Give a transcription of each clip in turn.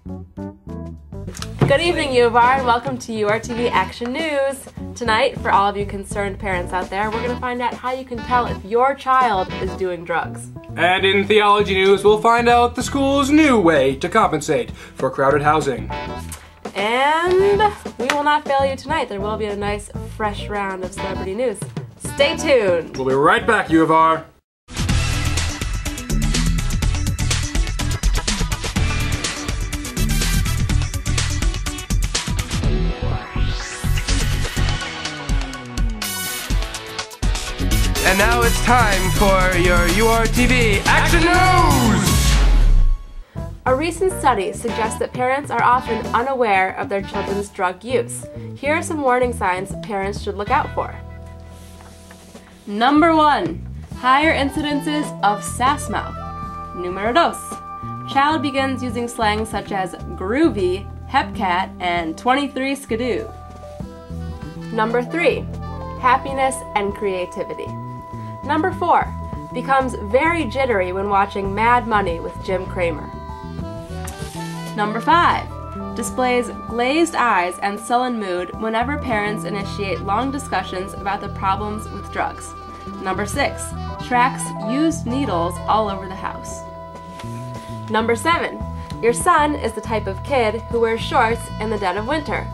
Good evening, U of R, and welcome to URTV Action News. Tonight, for all of you concerned parents out there, we're going to find out how you can tell if your child is doing drugs. And in Theology News, we'll find out the school's new way to compensate for crowded housing. And we will not fail you tonight. There will be a nice, fresh round of celebrity news. Stay tuned. We'll be right back, U of R. And now it's time for your URTV Action News! A recent study suggests that parents are often unaware of their children's drug use. Here are some warning signs parents should look out for. Number 1. Higher incidences of sass mouth. Numero dos. Child begins using slang such as groovy, hepcat, and 23 skidoo. Number 3. Happiness and creativity. Number 4. Becomes very jittery when watching Mad Money with Jim Cramer. Number 5. Displays glazed eyes and sullen mood whenever parents initiate long discussions about the problems with drugs. Number 6. Tracks used needles all over the house. Number 7. Your son is the type of kid who wears shorts in the dead of winter.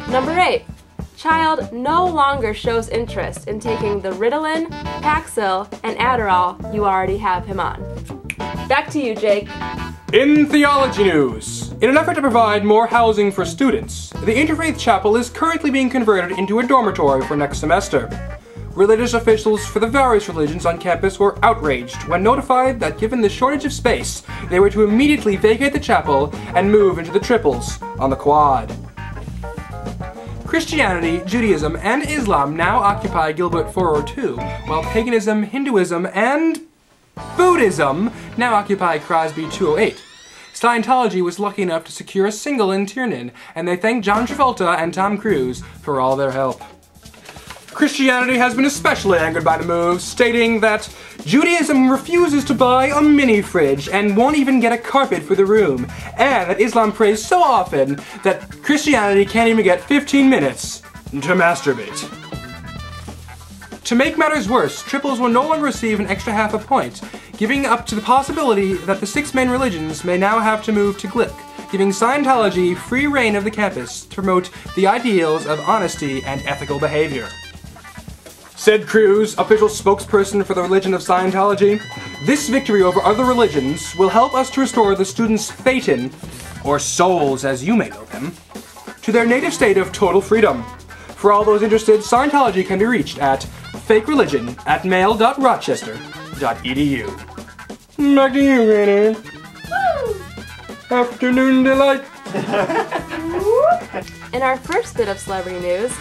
Number 8. Child no longer shows interest in taking the Ritalin, Paxil, and Adderall you already have him on. Back to you, Jake. In Theology News, in an effort to provide more housing for students, the Interfaith Chapel is currently being converted into a dormitory for next semester. Religious officials for the various religions on campus were outraged when notified that given the shortage of space, they were to immediately vacate the chapel and move into the triples on the quad. Christianity, Judaism, and Islam now occupy Gilbert 402, while paganism, Hinduism, and Buddhism now occupy Crosby 208. Scientology was lucky enough to secure a single in Tiernan, and they thank John Travolta and Tom Cruise for all their help. Christianity has been especially angered by the move, stating that Judaism refuses to buy a mini fridge and won't even get a carpet for the room, and that Islam prays so often that Christianity can't even get 15 minutes to masturbate. To make matters worse, triples will no longer receive an extra half a point, giving up to the possibility that the 6 main religions may now have to move to Glick, giving Scientology free reign of the campus to promote the ideals of honesty and ethical behavior. Said Cruz, official spokesperson for the religion of Scientology, this victory over other religions will help us to restore the students' phaeton, or souls as you may know them, to their native state of total freedom. For all those interested, Scientology can be reached at fakereligion@mail.rochester.edu. Back to you, Rainer. Afternoon delight. In our first bit of celebrity news,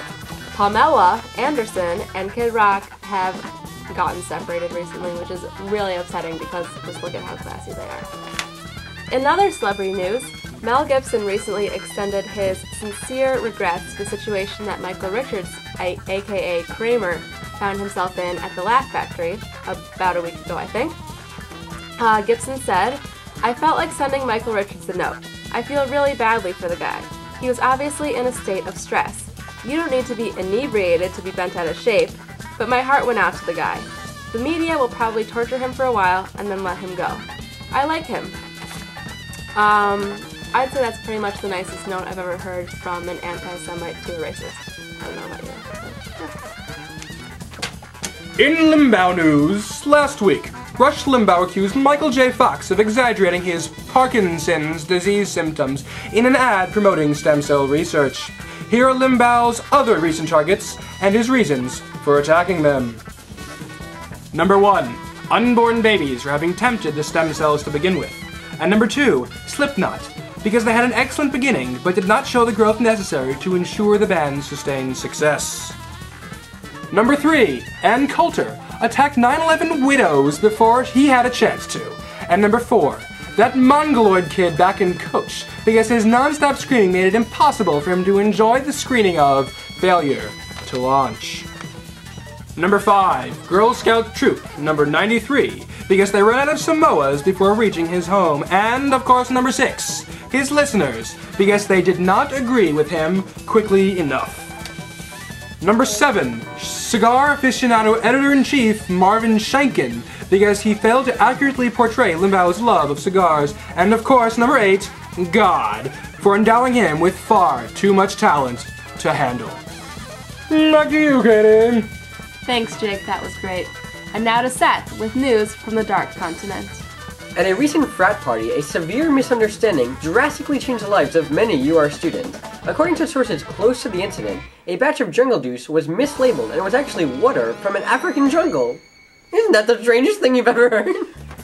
Pamela Anderson and Kid Rock have gotten separated recently, which is really upsetting because just look at how classy they are. In other celebrity news, Mel Gibson recently extended his sincere regrets to the situation that Michael Richards, aka Kramer, found himself in at the Laugh Factory about a week ago, I think. Gibson said, "I felt like sending Michael Richards a note. I feel really badly for the guy. He was obviously in a state of stress. You don't need to be inebriated to be bent out of shape, but my heart went out to the guy. The media will probably torture him for a while and then let him go. I like him." I'd say that's pretty much the nicest note I've ever heard from an anti-Semite to a racist. I don't know about you. In Limbaugh news, last week, Rush Limbaugh accused Michael J. Fox of exaggerating his Parkinson's disease symptoms in an ad promoting stem cell research. Here are Limbaugh's other recent targets and his reasons for attacking them. Number 1. Unborn babies for having tempted the stem cells to begin with. And number 2. Slipknot, because they had an excellent beginning but did not show the growth necessary to ensure the band's sustained success. Number 3. Ann Coulter attacked 9/11 widows before he had a chance to. And number 4. That mongoloid kid back in Coach, because his non-stop screaming made it impossible for him to enjoy the screening of Failure to Launch. Number 5. Girl Scout Troop number 93, because they ran out of Samoas before reaching his home. And, of course, number 6, his listeners, because they did not agree with him quickly enough. Number 7, cigar aficionado editor-in-chief Marvin Shankin, because he failed to accurately portray Limbao's love of cigars. And, of course, number 8, God, for endowing him with far too much talent to handle. Back to you, Kaden. Thanks, Jake, that was great. And now to Seth with news from the Dark Continent. At a recent frat party, a severe misunderstanding drastically changed the lives of many UR students. According to sources close to the incident, a batch of jungle juice was mislabeled and was actually water from an African jungle. Isn't that the strangest thing you've ever heard?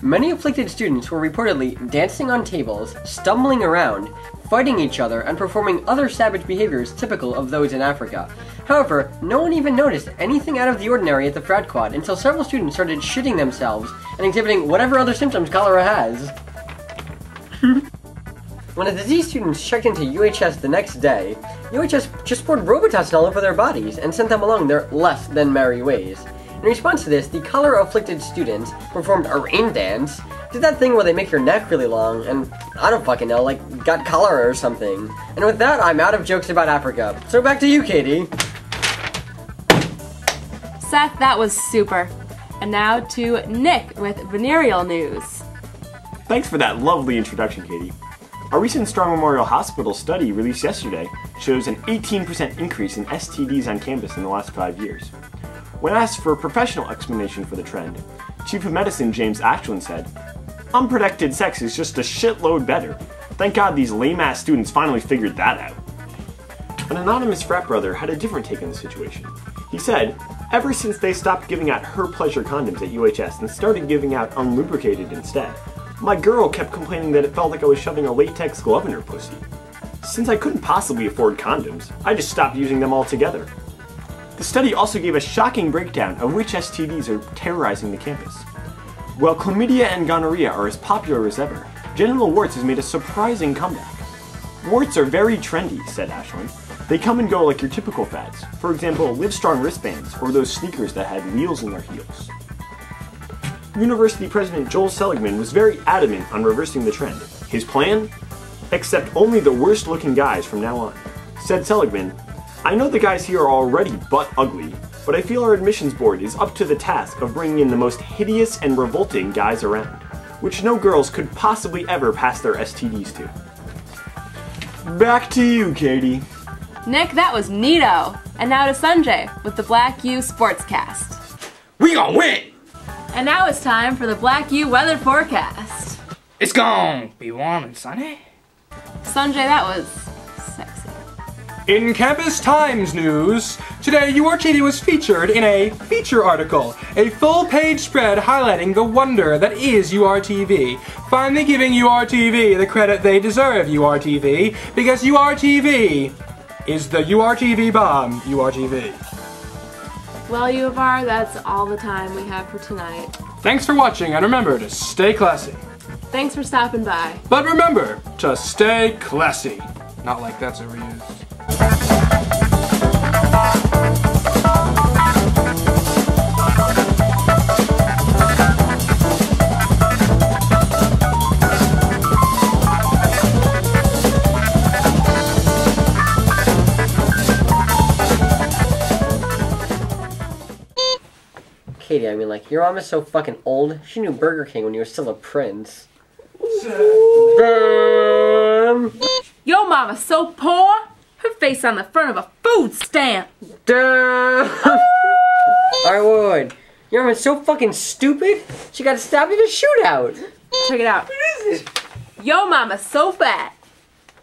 Many afflicted students were reportedly dancing on tables, stumbling around, fighting each other, and performing other savage behaviors typical of those in Africa. However, no one even noticed anything out of the ordinary at the frat quad until several students started shitting themselves and exhibiting whatever other symptoms cholera has. When the disease students checked into UHS the next day, UHS just poured Robitussin all over their bodies and sent them along their less than merry ways. In response to this, the cholera-afflicted students performed a rain dance, did that thing where they make your neck really long, and I don't fucking know, like got cholera or something. And with that, I'm out of jokes about Africa. So back to you, Katie. Seth, that was super. And now to Nick with venereal news. Thanks for that lovely introduction, Katie. A recent Strong Memorial Hospital study released yesterday shows an 18% increase in STDs on campus in the last 5 years. When asked for a professional explanation for the trend, Chief of Medicine James Ashland said, "Unprotected sex is just a shitload better. Thank God these lame-ass students finally figured that out." An anonymous frat brother had a different take on the situation. He said, "Ever since they stopped giving out her pleasure condoms at UHS and started giving out unlubricated instead, my girl kept complaining that it felt like I was shoving a latex glove in her pussy. Since I couldn't possibly afford condoms, I just stopped using them altogether." The study also gave a shocking breakdown of which STDs are terrorizing the campus. While chlamydia and gonorrhea are as popular as ever, genital warts has made a surprising comeback. "Warts are very trendy," said Ashland. "They come and go like your typical fads. For example, Livestrong wristbands or those sneakers that had wheels in their heels." University President Joel Seligman was very adamant on reversing the trend. His plan? Accept only the worst looking guys from now on. Said Seligman, "I know the guys here are already butt ugly, but I feel our admissions board is up to the task of bringing in the most hideous and revolting guys around, which no girls could possibly ever pass their STDs to." Back to you, Katie. Nick, that was neato. And now to Sanjay with the Black U Sportscast. We gon' win! And now it's time for the Black U weather forecast. It's gonna be warm and sunny. Sanjay, that was sexy. In Campus Times news, today URTV was featured in a feature article, a full-page spread highlighting the wonder that is URTV, finally giving URTV the credit they deserve, URTV, because URTV is the URTV bomb, URTV. Well, U of R, that's all the time we have for tonight. Thanks for watching, and remember to stay classy. Thanks for stopping by. But remember to stay classy. Not like that's overused. Katie, I mean, like, your mom is so fucking old, she knew Burger King when you were still a prince. Yo mama's so poor, her face on the front of a food stamp. Alright, wait. Your mom is so fucking stupid, she got stabbed in a shootout. Check it out. Yo mama's so fat,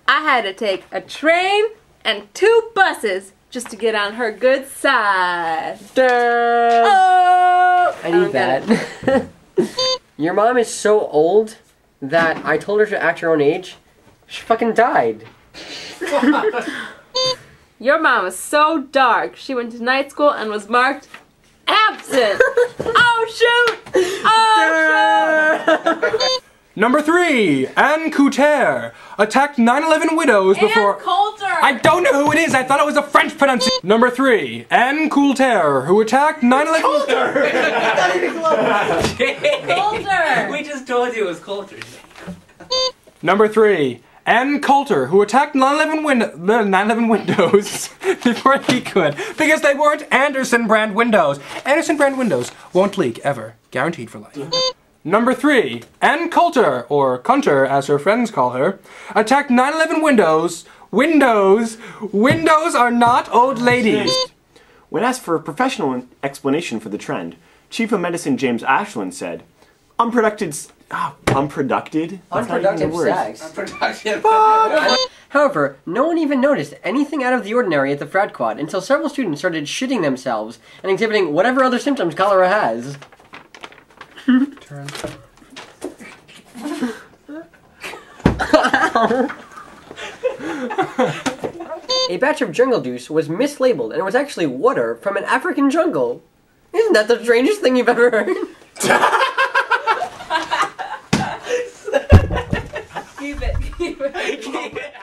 I had to take a train and 2 buses just to get on her good side. Oh! I need that. Your mom is so old that I told her to act her own age. She fucking died. Your mom was so dark, she went to night school and was marked absent. Oh shoot! Oh shoot! Number 3, Ann Couture attacked 9/11 widows before. Ann Coulter! I don't know who it is. I thought it was a French pronunciation. Number 3, Anne Coulter, who attacked 9/11. Coulter! We just told you it was Coulter. Number 3, Ann Coulter, who attacked 9/11 windows before he could, because they weren't Anderson brand windows. Anderson brand windows won't leak ever, guaranteed for life. Number 3, Ann Coulter, or Cunter as her friends call her, attacked 9/11 windows. Windows are not old ladies. When asked for a professional explanation for the trend, Chief of Medicine James Ashland said, Unproductive sex. However, no one even noticed anything out of the ordinary at the frat quad until several students started shitting themselves and exhibiting whatever other symptoms cholera has. A batch of jungle juice was mislabeled and it was actually water from an African jungle. Isn't that the strangest thing you've ever heard? Keep it.